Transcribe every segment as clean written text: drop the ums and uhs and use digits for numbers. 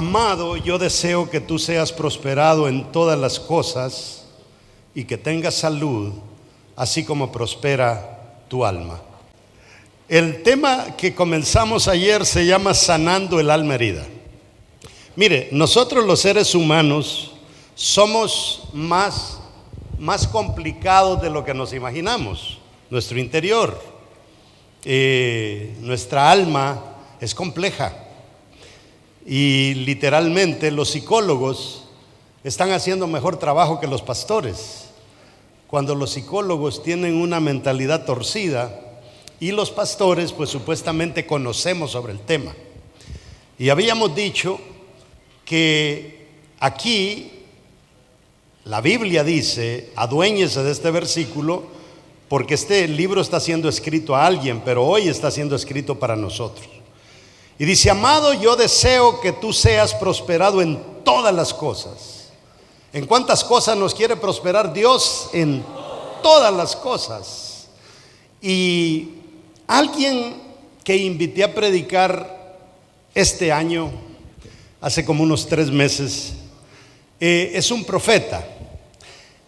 Amado, yo deseo que tú seas prosperado en todas las cosas y que tengas salud, así como prospera tu alma. El tema que comenzamos ayer se llama Sanando el alma herida. Mire, nosotros los seres humanos somos más complicados de lo que nos imaginamos. Nuestro interior, nuestra alma es compleja. Y literalmente los psicólogos están haciendo mejor trabajo que los pastores, cuando los psicólogos tienen una mentalidad torcida y los pastores pues supuestamente conocemos sobre el tema. Y habíamos dicho que aquí la Biblia dice, aduéñese de este versículo, porque este libro está siendo escrito a alguien, pero hoy está siendo escrito para nosotros. Y dice, amado, yo deseo que tú seas prosperado en todas las cosas. ¿En cuántas cosas nos quiere prosperar Dios? En todas las cosas. Y alguien que invité a predicar este año, hace como unos 3 meses, es un profeta.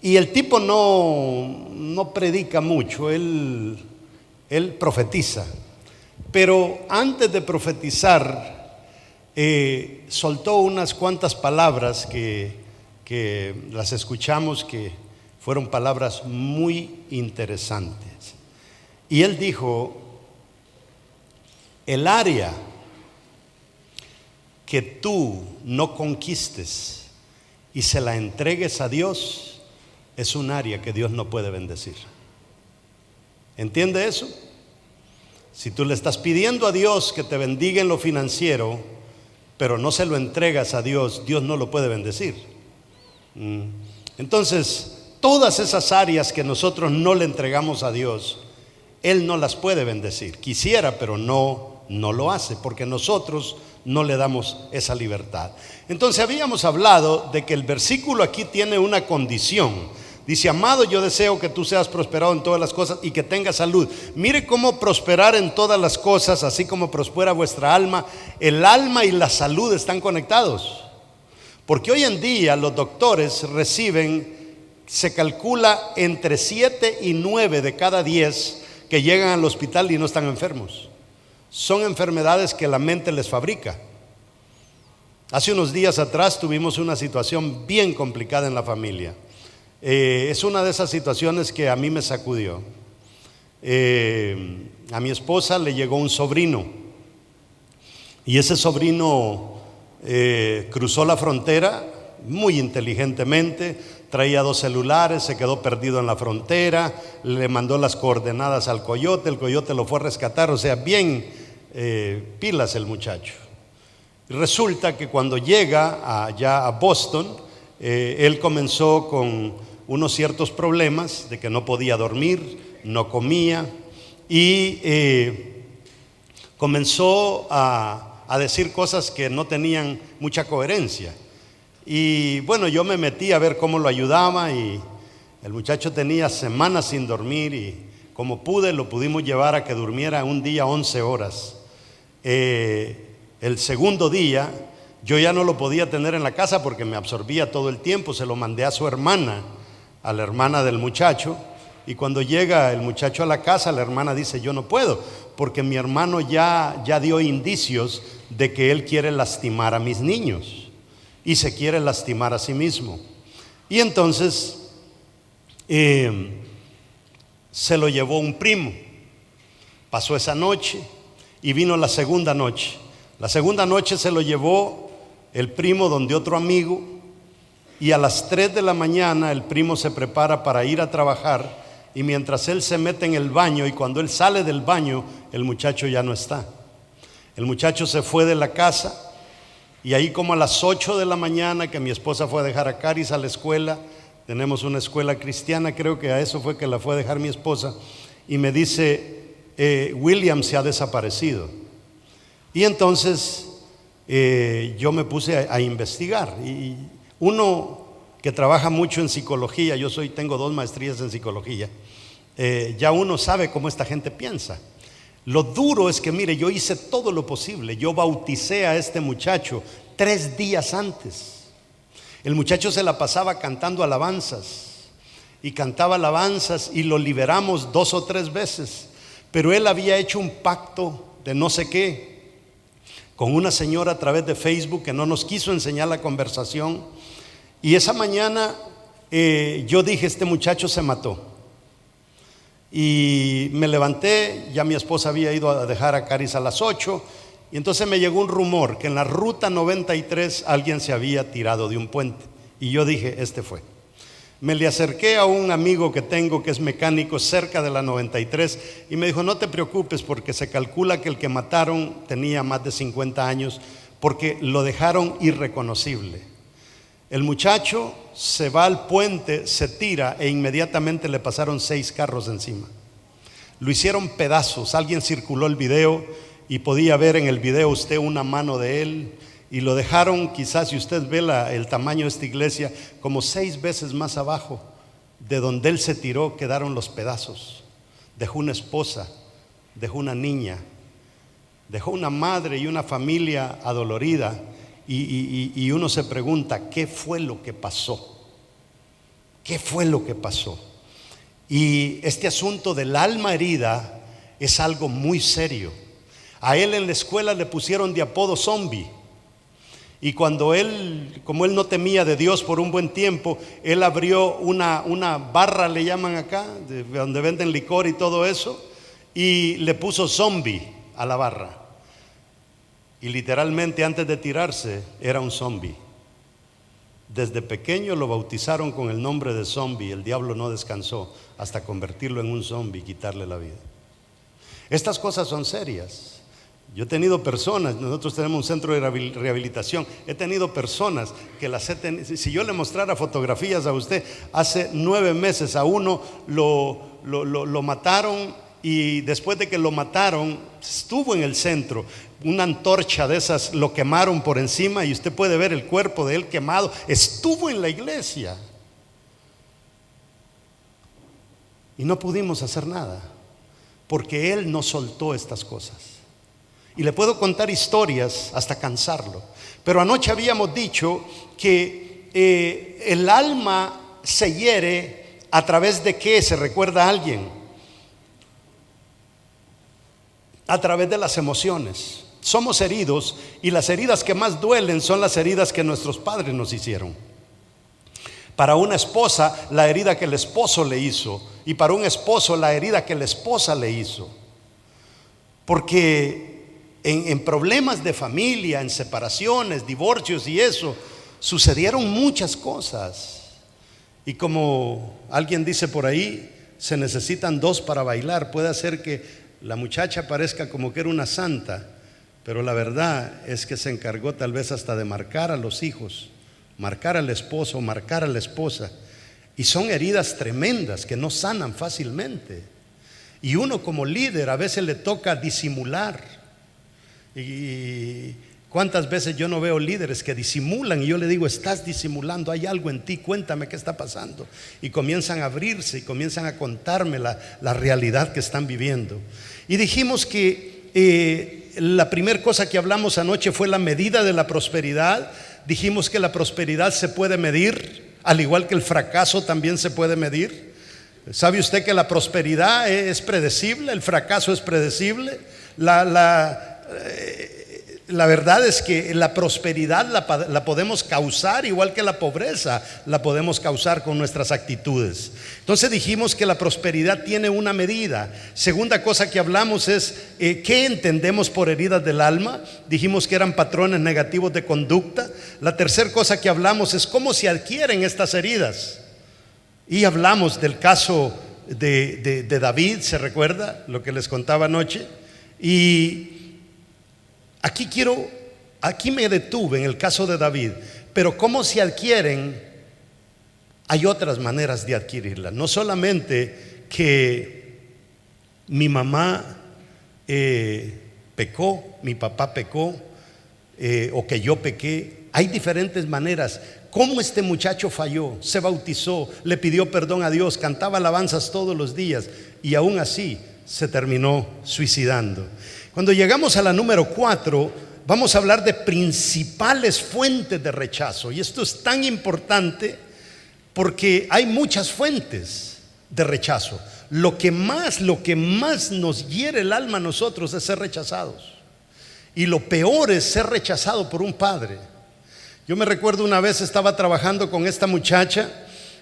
Y el tipo no predica mucho, él profetiza. Pero antes de profetizar, soltó unas cuantas palabras que las escuchamos, que fueron palabras muy interesantes. Y él dijo, el área que tú no conquistes y se la entregues a Dios, es un área que Dios no puede bendecir. ¿Entiende eso? Si tú le estás pidiendo a Dios que te bendiga en lo financiero, pero no se lo entregas a Dios, Dios no lo puede bendecir. Entonces, todas esas áreas que nosotros no le entregamos a Dios, Él no las puede bendecir. Quisiera, pero no lo hace, porque nosotros no le damos esa libertad. Entonces habíamos hablado de que el versículo aquí tiene una condición. Dice, amado, yo deseo que tú seas prosperado en todas las cosas y que tengas salud. Mire cómo prosperar en todas las cosas, así como prospera vuestra alma. El alma y la salud están conectados. Porque hoy en día los doctores reciben, se calcula entre 7 y 9 de cada 10 que llegan al hospital y no están enfermos. Son enfermedades que la mente les fabrica. Hace unos días atrás tuvimos una situación bien complicada en la familia. Es una de esas situaciones que a mí me sacudió. A mi esposa le llegó un sobrino y ese sobrino cruzó la frontera muy inteligentemente, traía 2 celulares, se quedó perdido en la frontera, le mandó las coordenadas al coyote, el coyote lo fue a rescatar, o sea, bien pilas el muchacho. Resulta que cuando llega allá a Boston, él comenzó con unos ciertos problemas de que no podía dormir, no comía y comenzó a decir cosas que no tenían mucha coherencia. Y bueno, yo me metí a ver cómo lo ayudaba y el muchacho tenía semanas sin dormir y como pude lo pudimos llevar a que durmiera un día 11 horas. El segundo día yo ya no lo podía tener en la casa porque me absorbía todo el tiempo, se lo mandé a su hermana, a la hermana del muchacho, y cuando llega el muchacho a la casa, la hermana dice, yo no puedo, porque mi hermano ya dio indicios de que él quiere lastimar a mis niños, y se quiere lastimar a sí mismo. Y entonces, se lo llevó un primo, pasó esa noche, y vino la segunda noche. La segunda noche se lo llevó el primo donde otro amigo, y a las 3 de la mañana el primo se prepara para ir a trabajar y mientras él se mete en el baño y cuando él sale del baño el muchacho ya no está. El muchacho se fue de la casa y ahí como a las 8 de la mañana que mi esposa fue a dejar a Caris a la escuela, tenemos una escuela cristiana, creo que a eso fue que la fue a dejar mi esposa, y me dice, William se ha desaparecido. Y entonces yo me puse a investigar y uno que trabaja mucho en psicología, tengo 2 maestrías en psicología, ya uno sabe cómo esta gente piensa. Lo duro es que, mire, yo hice todo lo posible. Yo bauticé a este muchacho 3 días antes. El muchacho se la pasaba cantando alabanzas y cantaba alabanzas y lo liberamos 2 o 3 veces. Pero él había hecho un pacto de no sé qué con una señora a través de Facebook que no nos quiso enseñar la conversación. Y esa mañana yo dije, este muchacho se mató. Y me levanté, ya mi esposa había ido a dejar a Caris a las 8, y entonces me llegó un rumor que en la ruta 93 alguien se había tirado de un puente. Y yo dije, este fue. Me le acerqué a un amigo que tengo que es mecánico cerca de la 93 y me dijo, no te preocupes porque se calcula que el que mataron tenía más de 50 años porque lo dejaron irreconocible. El muchacho se va al puente, se tira e inmediatamente le pasaron 6 carros encima. Lo hicieron pedazos. Alguien circuló el video y podía ver en el video usted una mano de él. Y lo dejaron, quizás si usted ve el tamaño de esta iglesia, como 6 veces más abajo de donde él se tiró quedaron los pedazos. Dejó una esposa, dejó una niña, dejó una madre y una familia adolorida. Y uno se pregunta, ¿qué fue lo que pasó? ¿Qué fue lo que pasó? Y este asunto del alma herida es algo muy serio. A él en la escuela le pusieron de apodo zombie. Y cuando él, como él no temía de Dios por un buen tiempo, él abrió una barra, le llaman acá, donde venden licor y todo eso, y le puso zombie a la barra. Y literalmente antes de tirarse era un zombie. Desde pequeño lo bautizaron con el nombre de zombie. El diablo no descansó hasta convertirlo en un zombie y quitarle la vida. Estas cosas son serias. Yo he tenido personas, nosotros tenemos un centro de rehabilitación, he tenido personas que si yo le mostrara fotografías a usted, hace 9 meses a uno lo mataron y después de que lo mataron estuvo en el centro. Una antorcha de esas lo quemaron por encima y usted puede ver el cuerpo de él quemado. Estuvo en la iglesia y no pudimos hacer nada porque él no soltó estas cosas. Y le puedo contar historias hasta cansarlo, pero anoche habíamos dicho que el alma se hiere a través de ¿qué? ¿Se recuerda a alguien? A través de las emociones. Somos heridos y las heridas que más duelen son las heridas que nuestros padres nos hicieron. Para una esposa, la herida que el esposo le hizo, y para un esposo, la herida que la esposa le hizo. Porque en problemas de familia, en separaciones, divorcios y eso, sucedieron muchas cosas. Y como alguien dice por ahí, se necesitan 2 para bailar. Puede ser que la muchacha parezca como que era una santa, pero la verdad es que se encargó tal vez hasta de marcar a los hijos, marcar al esposo, marcar a la esposa. Y son heridas tremendas que no sanan fácilmente. Y uno como líder a veces le toca disimular. Y cuántas veces yo no veo líderes que disimulan y yo le digo, estás disimulando, hay algo en ti, cuéntame qué está pasando. Y comienzan a abrirse y comienzan a contarme la realidad que están viviendo. Y dijimos que la primera cosa que hablamos anoche fue la medida de la prosperidad. Dijimos que la prosperidad se puede medir, al igual que el fracaso también se puede medir. ¿Sabe usted que la prosperidad es predecible? El fracaso es predecible. La verdad es que la prosperidad la podemos causar, igual que la pobreza la podemos causar con nuestras actitudes. Entonces dijimos que la prosperidad tiene una medida. Segunda cosa que hablamos es ¿qué entendemos por heridas del alma? Dijimos que eran patrones negativos de conducta. La tercera cosa que hablamos es cómo se adquieren estas heridas. Y hablamos del caso de David, ¿se recuerda lo que les contaba anoche? Y aquí me detuve en el caso de David, pero cómo se adquieren, hay otras maneras de adquirirla. No solamente que mi mamá pecó, mi papá pecó, o que yo pequé. Hay diferentes maneras. ¿Cómo este muchacho falló? Se bautizó, le pidió perdón a Dios, cantaba alabanzas todos los días y aún así se terminó suicidando. Cuando llegamos a la número 4, vamos a hablar de principales fuentes de rechazo. Y esto es tan importante porque hay muchas fuentes de rechazo. Lo que más nos hiere el alma a nosotros es ser rechazados. Y lo peor es ser rechazado por un padre. Yo me recuerdo una vez estaba trabajando con esta muchacha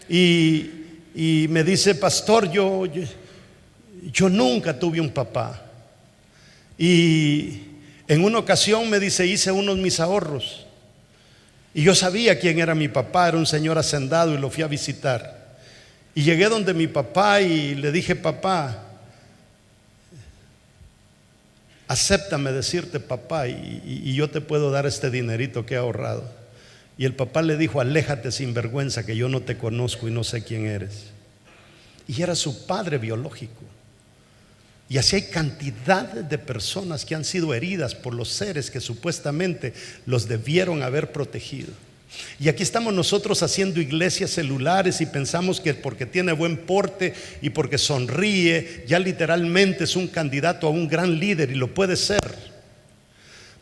y me dice: pastor, yo nunca tuve un papá. Y en una ocasión me dice: hice unos mis ahorros. Y yo sabía quién era mi papá, era un señor hacendado, y lo fui a visitar. Y llegué donde mi papá y le dije: papá, acéptame decirte papá, y yo te puedo dar este dinerito que he ahorrado. Y el papá le dijo: aléjate sinvergüenza, que yo no te conozco y no sé quién eres. Y era su padre biológico. Y así hay cantidad de personas que han sido heridas por los seres que supuestamente los debieron haber protegido. Y aquí estamos nosotros haciendo iglesias celulares y pensamos que porque tiene buen porte y porque sonríe, ya literalmente es un candidato a un gran líder, y lo puede ser.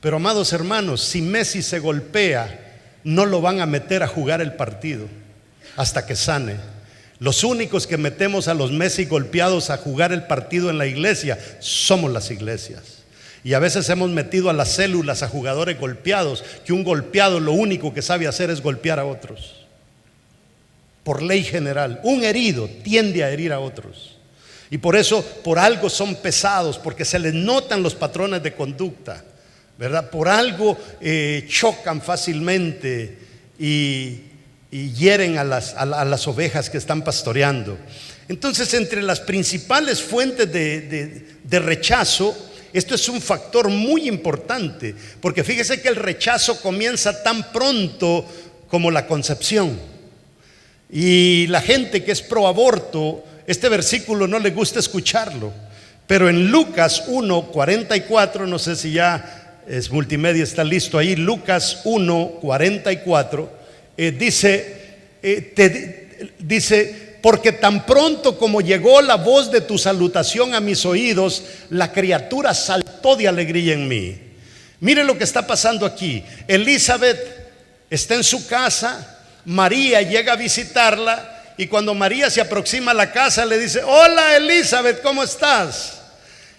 Pero amados hermanos, si Messi se golpea, no lo van a meter a jugar el partido hasta que sane. Los únicos que metemos a los Messi golpeados a jugar el partido en la iglesia somos las iglesias. Y a veces hemos metido a las células a jugadores golpeados, que un golpeado lo único que sabe hacer es golpear a otros. Por ley general, un herido tiende a herir a otros. Y por eso, por algo son pesados, porque se les notan los patrones de conducta, ¿verdad? Por algo chocan fácilmente y hieren a las ovejas que están pastoreando. Entonces, entre las principales fuentes de rechazo, esto es un factor muy importante, porque fíjese que el rechazo comienza tan pronto como la concepción. Y la gente que es pro aborto, este versículo no le gusta escucharlo, pero en Lucas 1:44, no sé si ya es multimedia, está listo ahí, Lucas 1:44, dice: porque tan pronto como llegó la voz de tu salutación a mis oídos, la criatura saltó de alegría en mí. Mire lo que está pasando aquí. Elizabeth está en su casa, María llega a visitarla, y cuando María se aproxima a la casa le dice: hola Elizabeth, ¿cómo estás?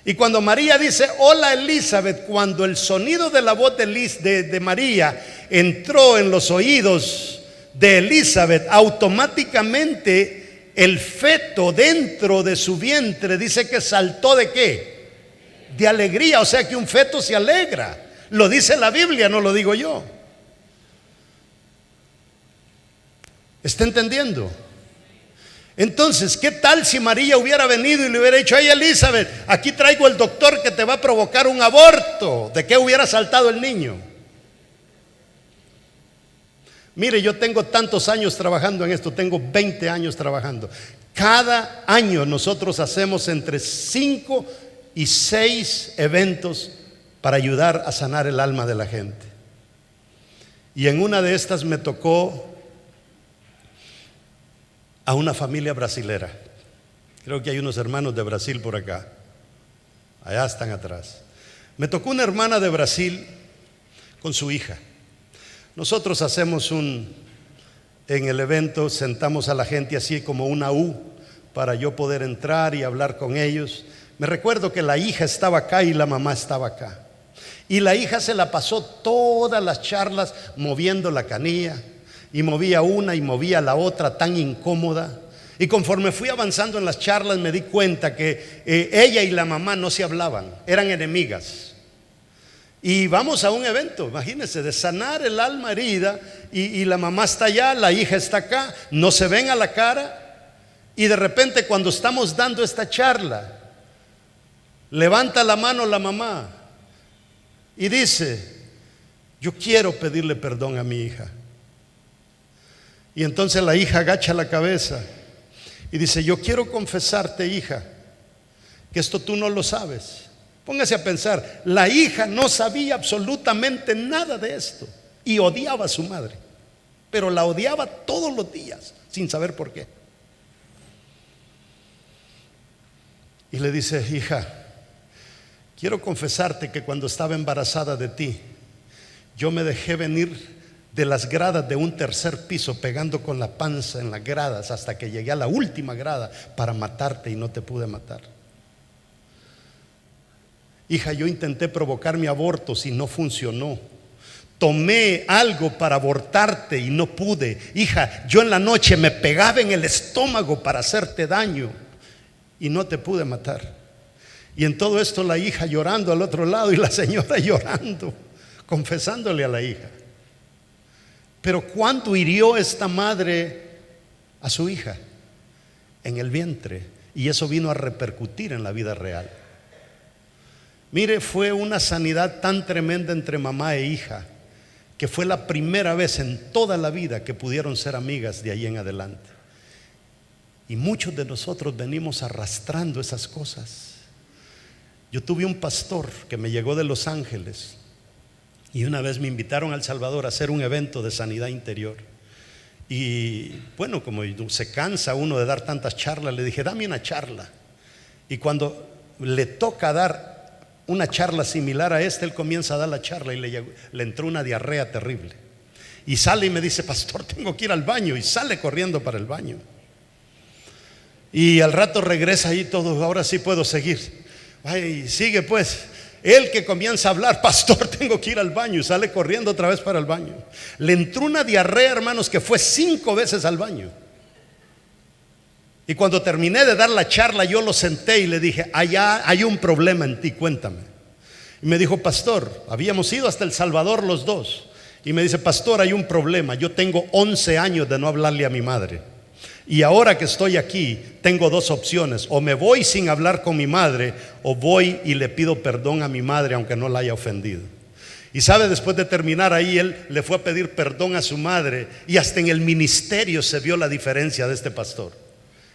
Y cuando María dice hola Elizabeth, cuando el sonido de la voz de María entró en los oídos de Elizabeth, automáticamente el feto dentro de su vientre dice que saltó ¿de qué? De alegría. O sea que un feto se alegra. Lo dice la Biblia, no lo digo yo. ¿Está entendiendo? Entonces, ¿qué tal si María hubiera venido y le hubiera dicho: hey Elizabeth, aquí traigo el doctor que te va a provocar un aborto? ¿De qué hubiera saltado el niño? Mire, yo tengo tantos años trabajando en esto, tengo 20 años trabajando. Cada año nosotros hacemos entre 5 y 6 eventos para ayudar a sanar el alma de la gente. Y en una de estas me tocó a una familia brasilera. Creo que hay unos hermanos de Brasil por acá. Allá están atrás. Me tocó una hermana de Brasil con su hija. Nosotros hacemos en el evento sentamos a la gente así como una U para yo poder entrar y hablar con ellos. Me recuerdo que la hija estaba acá y la mamá estaba acá. Y la hija se la pasó todas las charlas moviendo la canilla, y movía una y movía la otra, tan incómoda. Y conforme fui avanzando en las charlas me di cuenta que ella y la mamá no se hablaban, eran enemigas. Y vamos a un evento, imagínense, de sanar el alma herida, y la mamá está allá, la hija está acá, no se ven a la cara, y de repente cuando estamos dando esta charla, levanta la mano la mamá y dice: yo quiero pedirle perdón a mi hija. Y entonces la hija agacha la cabeza y dice: yo quiero confesarte, hija, que esto tú no lo sabes. Póngase a pensar, la hija no sabía absolutamente nada de esto y odiaba a su madre, pero la odiaba todos los días sin saber por qué. y le dice: hija, quiero confesarte que cuando estaba embarazada de ti, yo me dejé venir de las gradas de un tercer piso, pegando con la panza en las gradas hasta que llegué a la última grada para matarte y no te pude matar. Hija, yo intenté provocar mi aborto y no funcionó. Tomé algo para abortarte y no pude. Hija, yo en la noche me pegaba en el estómago para hacerte daño y no te pude matar. Y en todo esto la hija llorando al otro lado y la señora llorando, confesándole a la hija. Pero ¿cuánto hirió esta madre a su hija? En el vientre. Y eso vino a repercutir en la vida real. Mire, fue una sanidad tan tremenda entre mamá e hija, que fue la primera vez en toda la vida que pudieron ser amigas de ahí en adelante. Y muchos de nosotros venimos arrastrando esas cosas. Yo tuve un pastor que me llegó de Los Ángeles, y una vez me invitaron a El Salvador a hacer un evento de sanidad interior. Y bueno, como se cansa uno de dar tantas charlas, le dije: dame una charla. Y cuando le toca dar una charla similar a esta, él comienza a dar la charla y le entró una diarrea terrible. Y sale y me dice: pastor, tengo que ir al baño. Y sale corriendo para el baño. Y al rato regresa ahí todo: ahora sí puedo seguir. Ay, sigue pues. Él que comienza a hablar: pastor, tengo que ir al baño. Y sale corriendo otra vez para el baño. Le entró una diarrea, hermanos, que fue 5 veces al baño. Y cuando terminé de dar la charla, yo lo senté y le dije: allá hay un problema en ti, cuéntame. Y me dijo: pastor, habíamos ido hasta El Salvador los dos. Y me dice: pastor, hay un problema. Yo tengo 11 años de no hablarle a mi madre. Y ahora que estoy aquí, tengo 2 opciones: o me voy sin hablar con mi madre, o voy y le pido perdón a mi madre aunque no la haya ofendido. Y sabe, después de terminar ahí, él le fue a pedir perdón a su madre, y hasta en el ministerio se vio la diferencia de este pastor.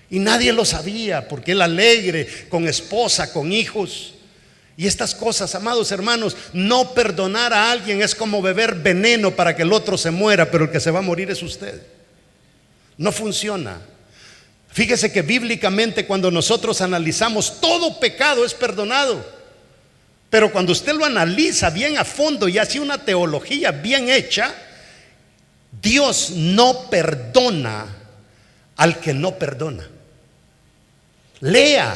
Y nadie lo sabía, porque él alegre, con esposa, con hijos. Y estas cosas, amados hermanos, no perdonar a alguien es como beber veneno para que el otro se muera, pero el que se va a morir es usted. No funciona. Fíjese que bíblicamente, cuando nosotros analizamos, todo pecado es perdonado. Pero cuando usted lo analiza bien a fondo y hace una teología bien hecha, Dios no perdona al que no perdona. Lea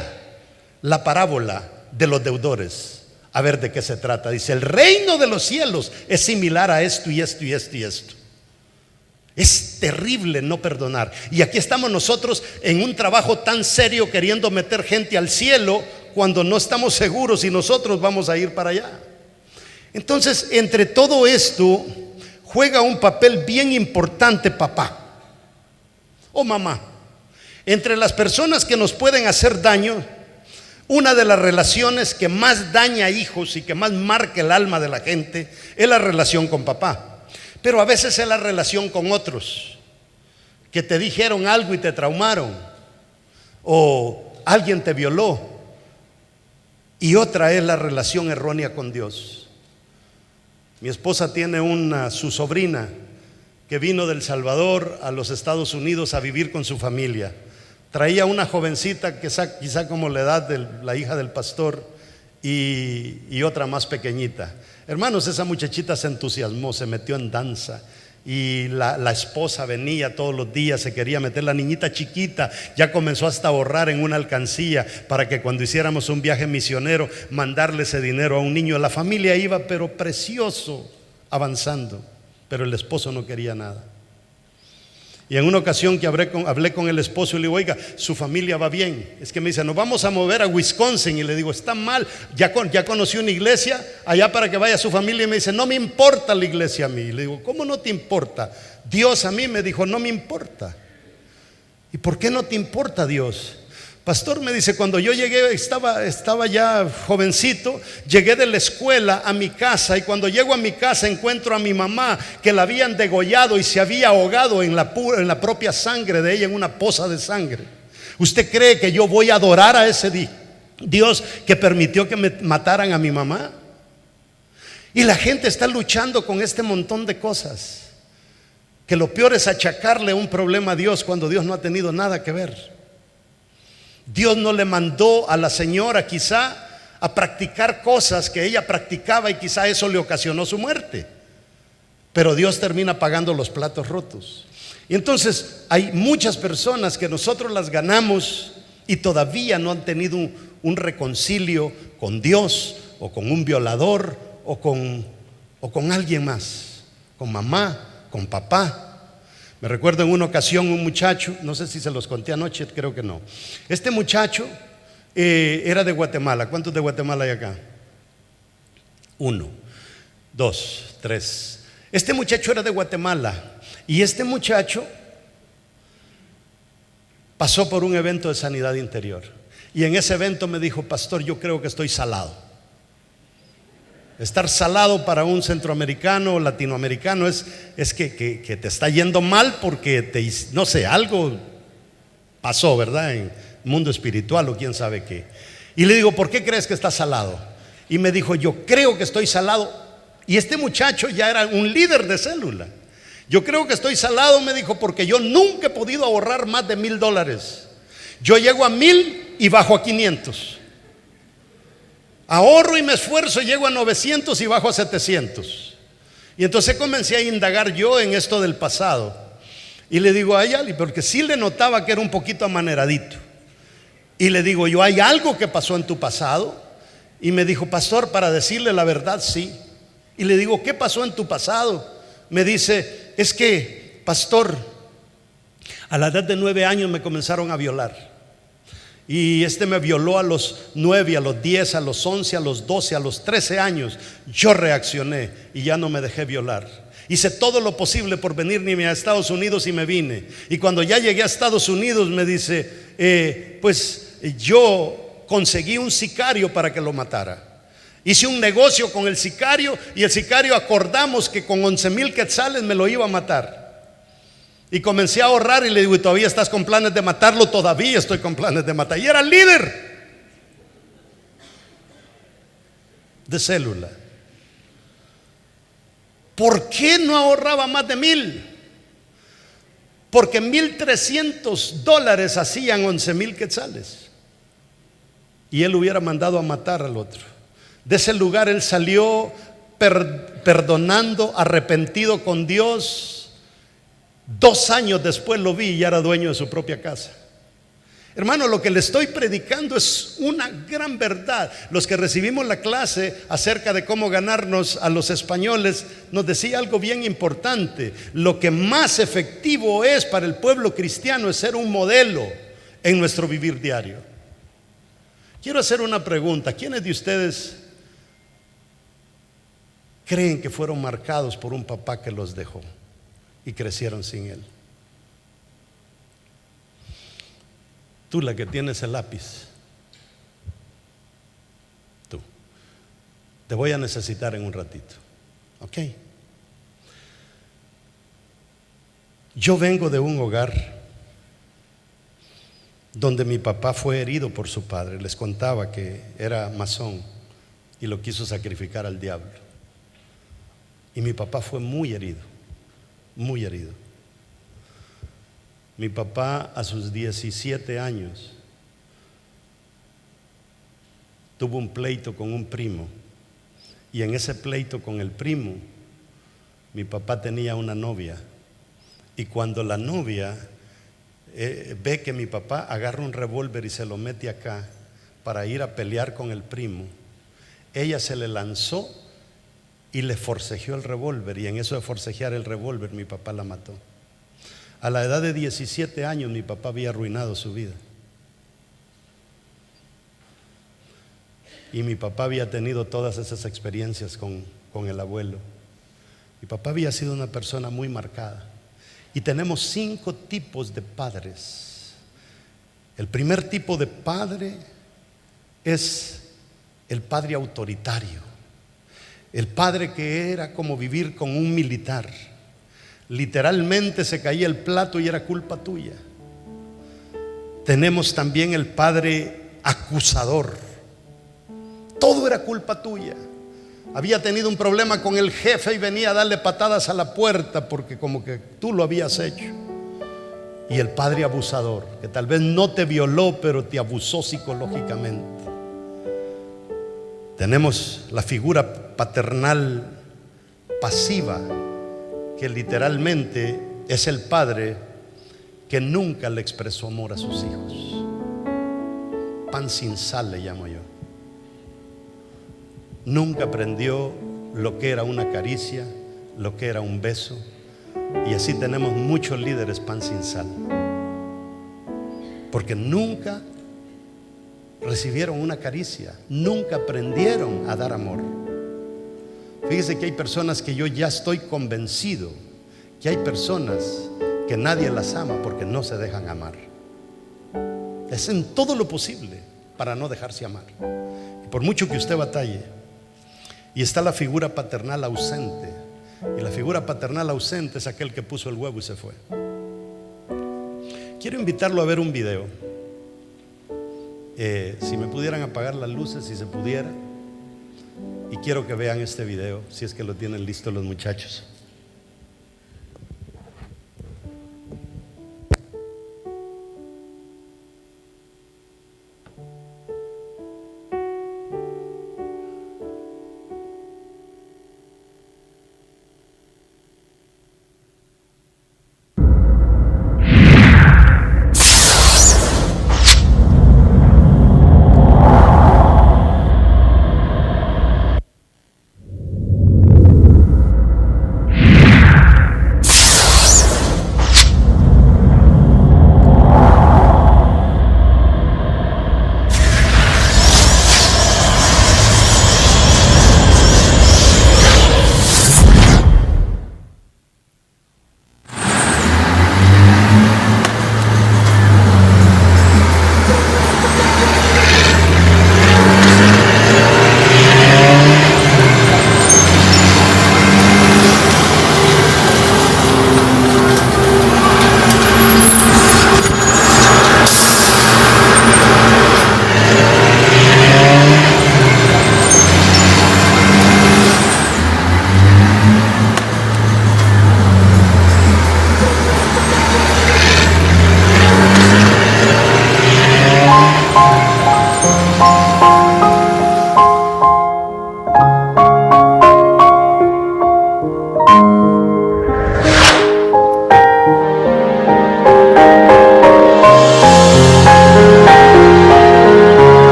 la parábola de los deudores, a ver de qué se trata. Dice: el reino de los cielos es similar a esto y esto y esto y esto. Es terrible no perdonar. Y aquí estamos nosotros en un trabajo tan serio, queriendo meter gente al cielo cuando no estamos seguros si nosotros vamos a ir para allá. Entonces, entre todo esto juega un papel bien importante papá o mamá. Entre las personas que nos pueden hacer daño, una de las relaciones que más daña a hijos y que más marca el alma de la gente es la relación con papá. Pero a veces es la relación con otros que te dijeron algo y te traumaron, o alguien te violó. Y otra es la relación errónea con Dios. Mi esposa tiene su sobrina que vino de El Salvador a los Estados Unidos a vivir con su familia. Traía una jovencita que quizá como la edad de la hija del pastor, y otra más pequeñita. Hermanos, esa muchachita se entusiasmó, se metió en danza. Y la esposa venía todos los días, se quería meter. La niñita chiquita ya comenzó hasta a ahorrar en una alcancía para que cuando hiciéramos un viaje misionero, mandarle ese dinero a un niño. La familia iba pero precioso, avanzando. Pero el esposo no quería nada. Y en una ocasión que hablé con el esposo y le digo: oiga, su familia va bien. Es que me dice: nos vamos a mover a Wisconsin. Y le digo: está mal, ya conocí una iglesia allá para que vaya su familia. Y me dice: no me importa la iglesia a mí. Y le digo: ¿cómo no te importa? Dios a mí me dijo: no me importa. ¿Y por qué no te importa Dios? Pastor, me dice, cuando yo llegué, estaba ya jovencito, llegué de la escuela a mi casa, y cuando llego a mi casa encuentro a mi mamá que la habían degollado y se había ahogado en la propia sangre de ella, en una poza de sangre. ¿Usted cree que yo voy a adorar a ese Dios que permitió que me mataran a mi mamá? Y la gente está luchando con este montón de cosas, que lo peor es achacarle un problema a Dios cuando Dios no ha tenido nada que ver. Dios no le mandó a la señora quizá a practicar cosas que ella practicaba y quizá eso le ocasionó su muerte. Pero Dios termina pagando los platos rotos. Y entonces hay muchas personas que nosotros las ganamos y todavía no han tenido un reconcilio con Dios o con un violador o con alguien más, con mamá, con papá. Me recuerdo en una ocasión un muchacho, no sé si se los conté anoche, creo que no. Este muchacho era de Guatemala. ¿Cuántos de Guatemala hay acá? 1, 2, 3. Este muchacho era de Guatemala y este muchacho pasó por un evento de sanidad interior. Y en ese evento me dijo: pastor, yo creo que estoy salado. Estar salado para un centroamericano o latinoamericano es que te está yendo mal porque no sé, algo pasó, ¿verdad? En el mundo espiritual o quién sabe qué. Y le digo: ¿por qué crees que estás salado? Y me dijo: yo creo que estoy salado. Y este muchacho ya era un líder de célula. Yo creo que estoy salado, me dijo, porque yo nunca he podido ahorrar más de $1,000. Yo llego a 1,000 y bajo a 500. Ahorro y me esfuerzo, llego a 900 y bajo a 700. Y entonces comencé a indagar yo en esto del pasado. Y le digo a ella, porque sí le notaba que era un poquito amaneradito. Y le digo yo: ¿hay algo que pasó en tu pasado? Y me dijo: pastor, para decirle la verdad, sí. Y le digo: ¿qué pasó en tu pasado? Me dice: es que, pastor, a la edad de 9 años me comenzaron a violar. Y me violó a los 9, a los 10, a los 11, a los 12, a los 13 años. Yo reaccioné y ya no me dejé violar. Hice todo lo posible por venirme a Estados Unidos y me vine. Y cuando ya llegué a Estados Unidos me dice: pues yo conseguí un sicario para que lo matara. Hice un negocio con el sicario y el sicario acordamos que con 11,000 quetzales me lo iba a matar. Y comencé a ahorrar y le digo: ¿y todavía estás con planes de matarlo? Todavía estoy con planes de matar. Y era líder de célula. ¿Por qué no ahorraba más de 1,000? Porque $1,300 hacían 11,000 quetzales. Y él hubiera mandado a matar al otro. De ese lugar él salió perdonando, arrepentido con Dios. 2 años después lo vi y ya era dueño de su propia casa. Hermano, lo que le estoy predicando es una gran verdad. Los que recibimos la clase acerca de cómo ganarnos a los españoles, nos decía algo bien importante. Lo que más efectivo es para el pueblo cristiano es ser un modelo en nuestro vivir diario. Quiero hacer una pregunta: ¿quiénes de ustedes creen que fueron marcados por un papá que los dejó y crecieron sin él? Tú, la que tienes el lápiz, tú. Te voy a necesitar en un ratito, ¿ok? Yo vengo de un hogar donde mi papá fue herido por su padre. Les contaba que era masón y lo quiso sacrificar al diablo. Y mi papá fue muy herido, muy herido. Mi papá a sus 17 años tuvo un pleito con un primo. Y en ese pleito con el primo, mi papá tenía una novia. Y cuando la novia ve que mi papá agarra un revólver y se lo mete acá para ir a pelear con el primo, ella se le lanzó y le forcejeó el revólver. Y en eso de forcejear el revólver, mi papá la mató. A la edad de 17 años mi papá había arruinado su vida. Y mi papá había tenido todas esas experiencias con el abuelo. Mi papá había sido una persona muy marcada. Y tenemos 5 tipos de padres. El primer tipo de padre es el padre autoritario. El padre que era como vivir con un militar. Literalmente se caía el plato y era culpa tuya. Tenemos también el padre acusador. Todo era culpa tuya. Había tenido un problema con el jefe y venía a darle patadas a la puerta porque como que tú lo habías hecho. y el padre abusador, que tal vez no te violó, pero te abusó psicológicamente. Tenemos la figura paternal pasiva, que literalmente es el padre que nunca le expresó amor a sus hijos. Pan sin sal le llamo yo. Nunca aprendió lo que era una caricia, lo que era un beso. Y así tenemos muchos líderes pan sin sal, porque nunca recibieron una caricia, nunca aprendieron a dar amor. Fíjese que hay personas que yo ya estoy convencido que hay personas que nadie las ama porque no se dejan amar. Hacen todo lo posible para no dejarse amar, y por mucho que usted batalle. Y está la figura paternal ausente. Y la figura paternal ausente es aquel que puso el huevo y se fue. Quiero invitarlo a ver un video. Si me pudieran apagar las luces, si se pudiera. Y quiero que vean este video, si es que lo tienen listo los muchachos.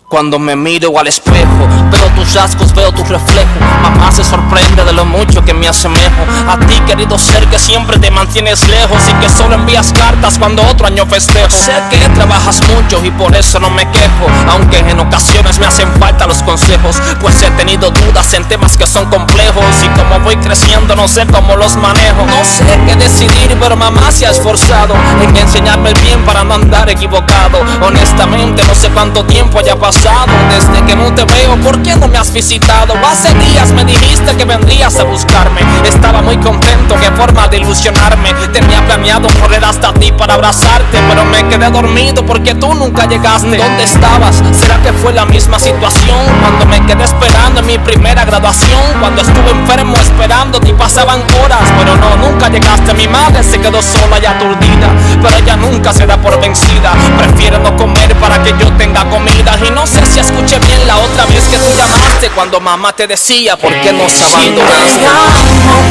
Cuando me miro al espejo, veo tus rasgos, veo tu reflejo. Mamá se sorprende de lo mucho que me asemejo a ti, querido ser, que siempre te mantienes lejos y que solo envías cartas cuando otro año festejo. Sé que trabajas mucho y por eso no me quejo, aunque en ocasiones me hacen falta los consejos, pues he tenido dudas en temas que son complejos y como voy creciendo no sé cómo los manejo. No sé qué decidir, pero mamá se ha esforzado en enseñarme el bien para no andar equivocado. Honestamente no sé cuánto tiempo haya pasado desde que no te veo. ¿Por qué no me has visitado? Hace días me dijiste que vendrías a buscarme. Estaba muy contento, qué forma de ilusionarme. Tenía planeado correr hasta ti para abrazarte, pero me quedé dormido porque tú nunca llegaste. ¿Dónde estabas? ¿Será que fue la misma situación cuando me quedé esperando en mi primera graduación? Cuando estuve enfermo esperándote y pasaban horas, pero no, nunca llegaste. Mi madre se quedó sola y aturdida, pero ella nunca se da por vencida. Prefiere no comer para que yo tenga comida. Y no sé si escuché bien la otra vez que tú llamaste cuando mamá te decía ¿por qué nos abandonaste? Si te llamo,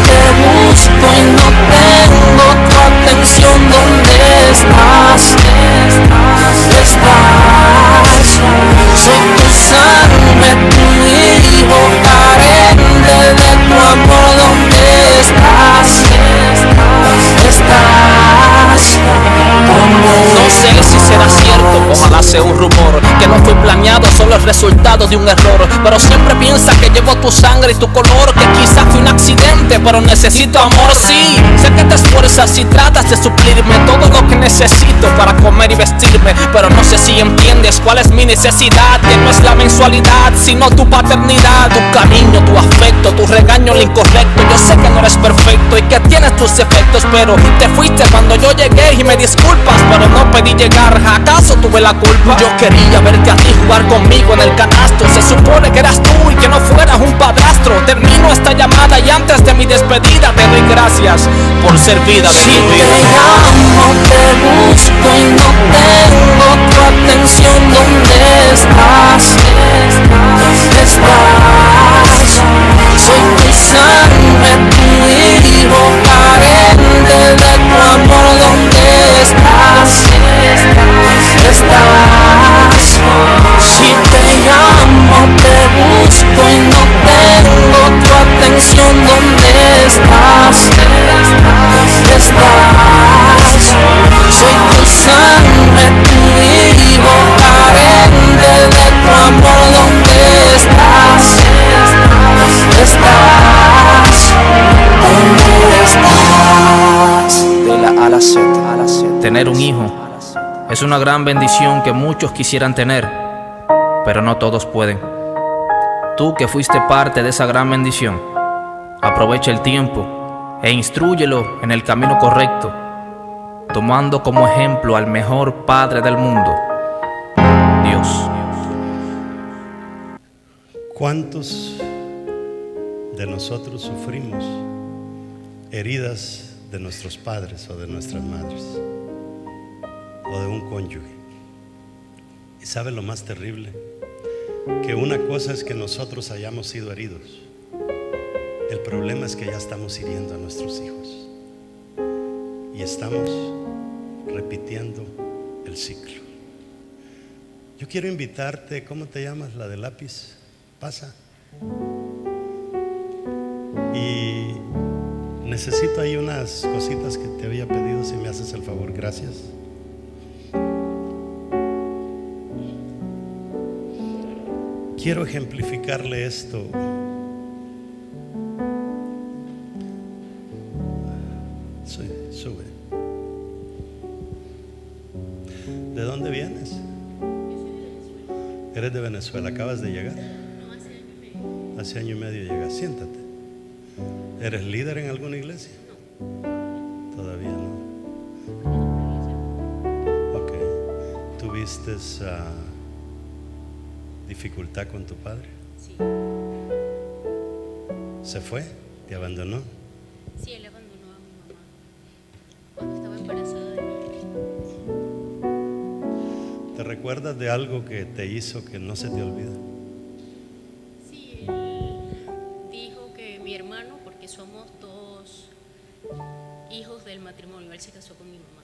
te busco y no tengo tu atención. ¿Dónde estás? Soy tu sangre, tu hijo, carente de tu amor. ¿Dónde estás? No sé resultado de un error, pero siempre piensa que llevo tu sangre y tu color, que quizás fue un accidente, pero necesito amor. Sí, sé que te esfuerzas y tratas de suplirme todo lo que necesito para comer y vestirme, pero no sé si entiendes cuál es mi necesidad, que no es la mensualidad, sino tu paternidad, tu cariño, tu afecto, tu regaño lo incorrecto. Yo sé que no eres perfecto y que tienes tus defectos, pero te fuiste cuando yo llegué y me disculpas, pero no pedí llegar. ¿Acaso tuve la culpa? Yo quería verte a ti jugar conmigo en el canasto. Se supone que eras tú y que no fueras un padrastro. Termino esta llamada y antes de mi despedida te doy gracias por ser vida de mi vida. Te llamo, te busco y no tengo tu atención. ¿Dónde estás? Soy tu sangre, tu hijo, carente de tu amor. ¿Dónde estás? Si te llamo, te busco y no tengo tu atención. ¿Dónde estás? Soy tu sangre, tu hijo, carente de tu amor. ¿Dónde estás? ¿Dónde estás? De la A a la Z. Tener un hijo es una gran bendición que muchos quisieran tener, pero no todos pueden. Tú que fuiste parte de esa gran bendición, aprovecha el tiempo e instrúyelo en el camino correcto, tomando como ejemplo al mejor padre del mundo, Dios. ¿Cuántos de nosotros sufrimos heridas de nuestros padres o de nuestras madres o de un cónyuge? ¿Y sabe lo más terrible? Que una cosa es que nosotros hayamos sido heridos. El problema es que ya estamos hiriendo a nuestros hijos y estamos repitiendo el ciclo. Yo quiero invitarte. ¿Cómo te llamas? La de lápiz. Pasa. Y necesito ahí unas cositas que te había pedido, si me haces el favor. Gracias. Quiero ejemplificarle esto. Sube. ¿De dónde vienes? Eres de Venezuela. ¿Acabas de llegar? Hace año y medio llegas. Siéntate. ¿Eres líder en alguna iglesia? Todavía no. Ok. ¿Tuviste dificultad con tu padre? Sí. ¿Se fue? ¿Te abandonó? Sí, él abandonó a mi mamá cuando estaba embarazada de mí. ¿Te recuerdas de algo que te hizo que no se te olvida? Sí, él dijo que mi hermano, porque somos dos hijos del matrimonio, él se casó con mi mamá.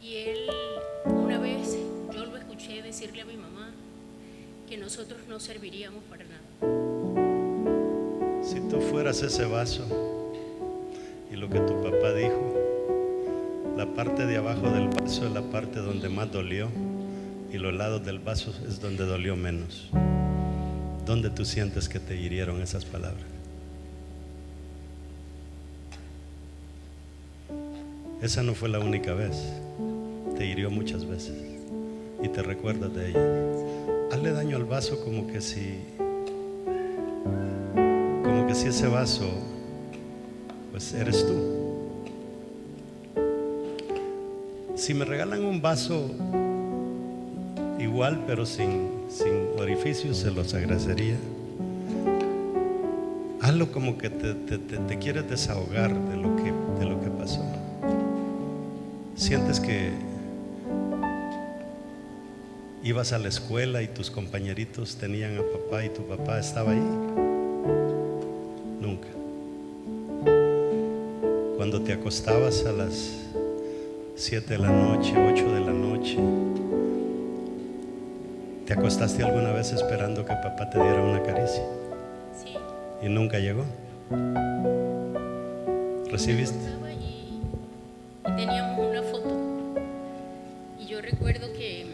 Y él, una vez, yo lo escuché decirle a mi mamá que nosotros no serviríamos para nada. Si tú fueras ese vaso y lo que tu papá dijo, la parte de abajo del vaso es la parte donde más dolió y los lados del vaso es donde dolió menos. ¿Dónde tú sientes que te hirieron esas palabras? Esa no fue la única vez, te hirió muchas veces y te recuerdas de ella. Hazle daño al vaso como que si ese vaso pues eres tú. Si me regalan un vaso igual pero sin orificios, se los agradecería. Hazlo como que te quieres desahogar de lo que pasó. Sientes que ibas a la escuela y tus compañeritos tenían a papá y tu papá estaba ahí. Nunca. Cuando te acostabas a las 7 de la noche, 8 de la noche, ¿te acostaste alguna vez esperando que papá te diera una caricia? Sí. Y nunca llegó. ¿Recibiste? Estaba allí y teníamos una foto. Y yo recuerdo que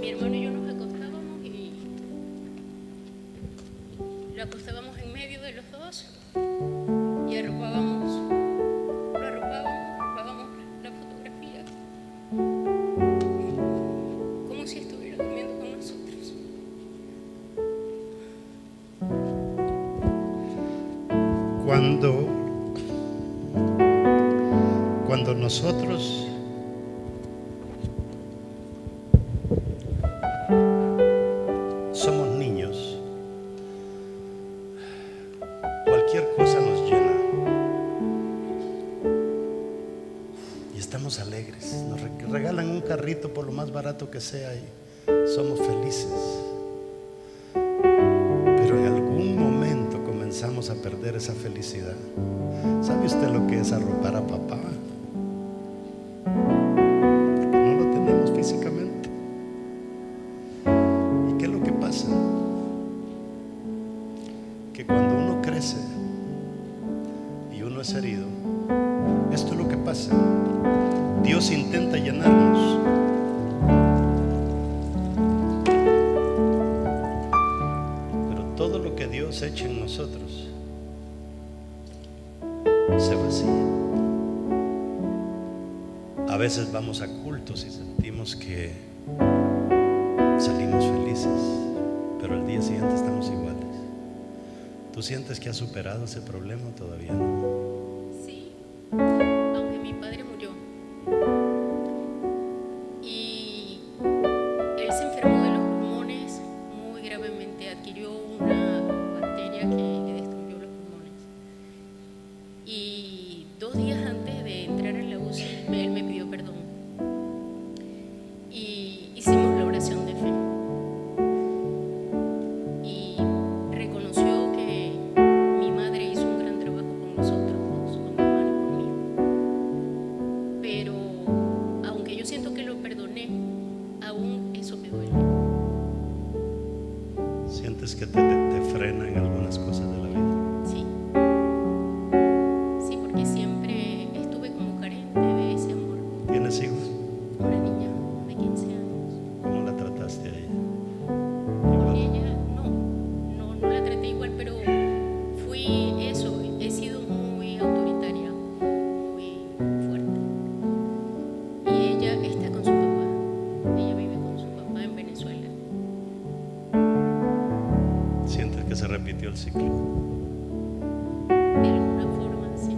mi hermano y yo nos acostábamos y lo acostábamos en medio de los dos y arropábamos la fotografía como si estuviera durmiendo con nosotros. Cuando nosotros somos niños, cualquier cosa nos llena y estamos alegres. Nos regalan un carrito por lo más barato que sea y somos felices. Pero en algún momento comenzamos a perder esa felicidad. ¿Sabe usted lo que es arropar a papá? Porque no lo tenemos físicamente. ¿Y qué es lo que pasa? Que cuando uno crece y uno es herido, esto es lo que pasa. Dios intenta llenarnos. Pero todo lo que Dios echa en nosotros se vacía. A veces vamos a cultos y sentimos que salimos felices, pero al día siguiente estamos iguales. ¿Tú sientes que has superado ese problema o todavía no? Sí, aunque mi padre murió y él se enfermó de los pulmones muy gravemente, adquirió una bacteria que le destruyó los pulmones. Y 2 días antes de entrar en la UCI, él me pidió perdón y hicimos la oración de fe. Y reconoció que mi madre hizo un gran trabajo con nosotros dos, con mi hermano y conmigo. Pero aunque yo siento que lo perdoné, aún eso me duele. ¿Sientes que te frena en algunas cosas de la vida? Sí. Sí, porque siempre estuve como carente de ese amor. ¿Tienes hijos? Una niña de 15 años. ¿Cómo la trataste a ella? Con ella no la traté igual, pero fui eso, he sido muy autoritaria, muy fuerte. Y ella está con su papá, ella vive con su papá en Venezuela. ¿Sientes que se repitió el ciclo? De alguna forma, sí.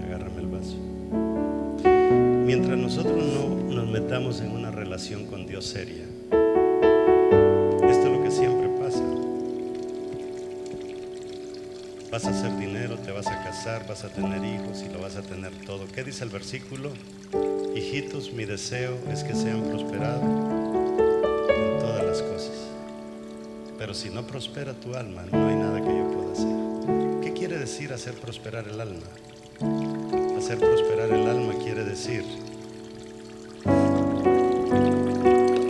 Agárrame el vaso. Mientras nosotros no nos metamos en una relación con Dios seria, esto es lo que siempre pasa. Vas a hacer dinero, te vas a casar, vas a tener hijos y lo vas a tener todo. ¿Qué dice el versículo? Hijitos, mi deseo es que sean prosperados en todas las cosas. Pero si no prospera tu alma, no hay nada que yo pueda hacer. ¿Qué quiere decir hacer prosperar el alma? Hacer prosperar el alma quiere decir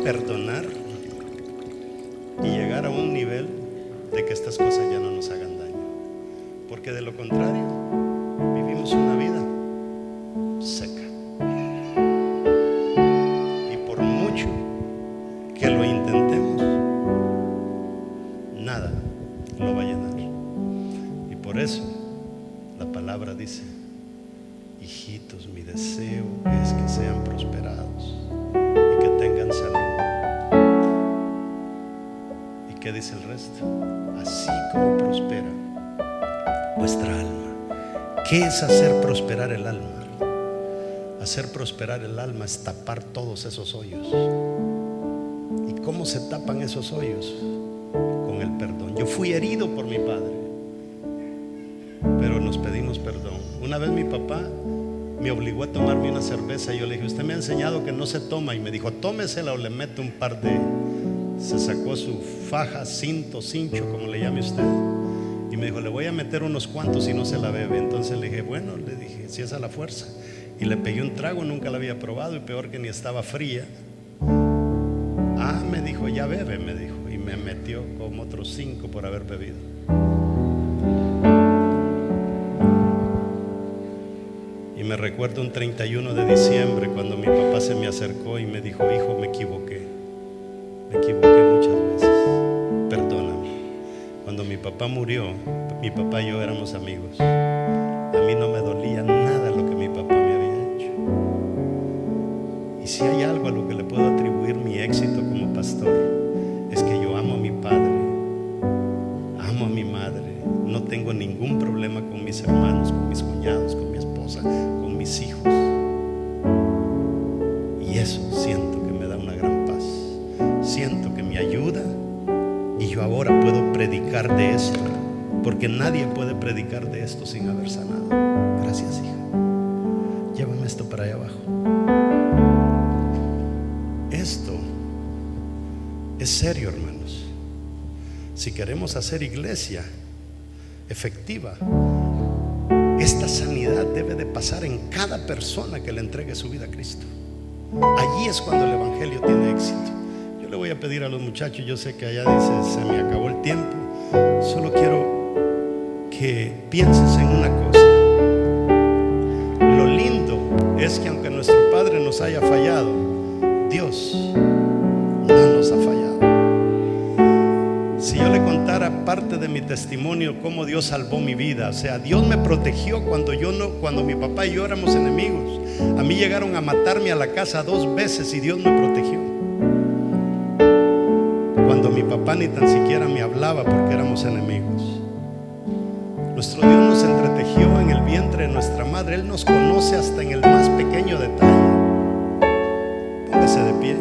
perdonar y llegar a un nivel de que estas cosas ya no nos hagan daño. Porque de lo contrario, vivimos una vida seca. Y por mucho que lo intentemos, nada lo va a llenar. Y por eso la palabra dice: hijitos, mi deseo es que sean prosperados y que tengan salud. ¿Y qué dice el resto? Así como prospera vuestra alma. ¿Qué es hacer prosperar el alma? Hacer prosperar el alma es tapar todos esos hoyos. ¿Y cómo se tapan esos hoyos? Con el perdón. Yo fui herido por mi padre, pero nos pedimos perdón. Una vez mi papá me obligó a tomarme una cerveza y yo le dije: usted me ha enseñado que no se toma. Y me dijo: tómesela o le mete un par de... Se sacó su faja, cinto, cincho, como le llame usted, y me dijo: le voy a meter unos cuantos si no se la bebe. Entonces le dije: bueno, le dije, si es a la fuerza. Y le pegué un trago, nunca la había probado y peor que ni estaba fría. Ah, me dijo: ya bebe, me dijo. Y me metió como otros 5 por haber bebido. Y me recuerdo un 31 de diciembre cuando mi papá se me acercó y me dijo: hijo, me equivoqué. Me equivoqué muchas veces. Perdóname. Cuando mi papá murió, mi papá y yo éramos amigos. A mí no me dolía nada lo que mi papá me había hecho. Y si hay algo a lo que le puedo atribuir mi éxito como pastor, es que yo amo a mi padre, amo a mi madre. No tengo ningún problema con mis hermanos, con mis cuñados, con mi esposa, con mis hijos. Y eso siento que me da una gran paz. Siento que me ayuda y yo ahora puedo predicar de esto, porque nadie puede predicar de esto sin haber sanado. Gracias, hija. Llévame esto para allá abajo. Esto es serio, hermanos. Si queremos hacer iglesia efectiva, esta sanidad debe de pasar en cada persona que le entregue su vida a Cristo. Allí es cuando el evangelio tiene éxito. Yo le voy a pedir a los muchachos, yo sé que allá dice se me acabó el tiempo, solo quiero que pienses en una cosa. Lo lindo es que aunque nuestro Padre nos haya fallado, Dios no nos ha fallado. Si yo le contara parte de mi testimonio, cómo Dios salvó mi vida, o sea, Dios me protegió cuando mi papá y yo éramos enemigos. A mí llegaron a matarme a la casa 2 veces y Dios me protegió. Cuando mi papá ni tan siquiera me hablaba porque éramos enemigos. Nuestro Dios nos entretejió en el vientre de nuestra madre. Él nos conoce hasta en el más pequeño detalle. Póngase de pie.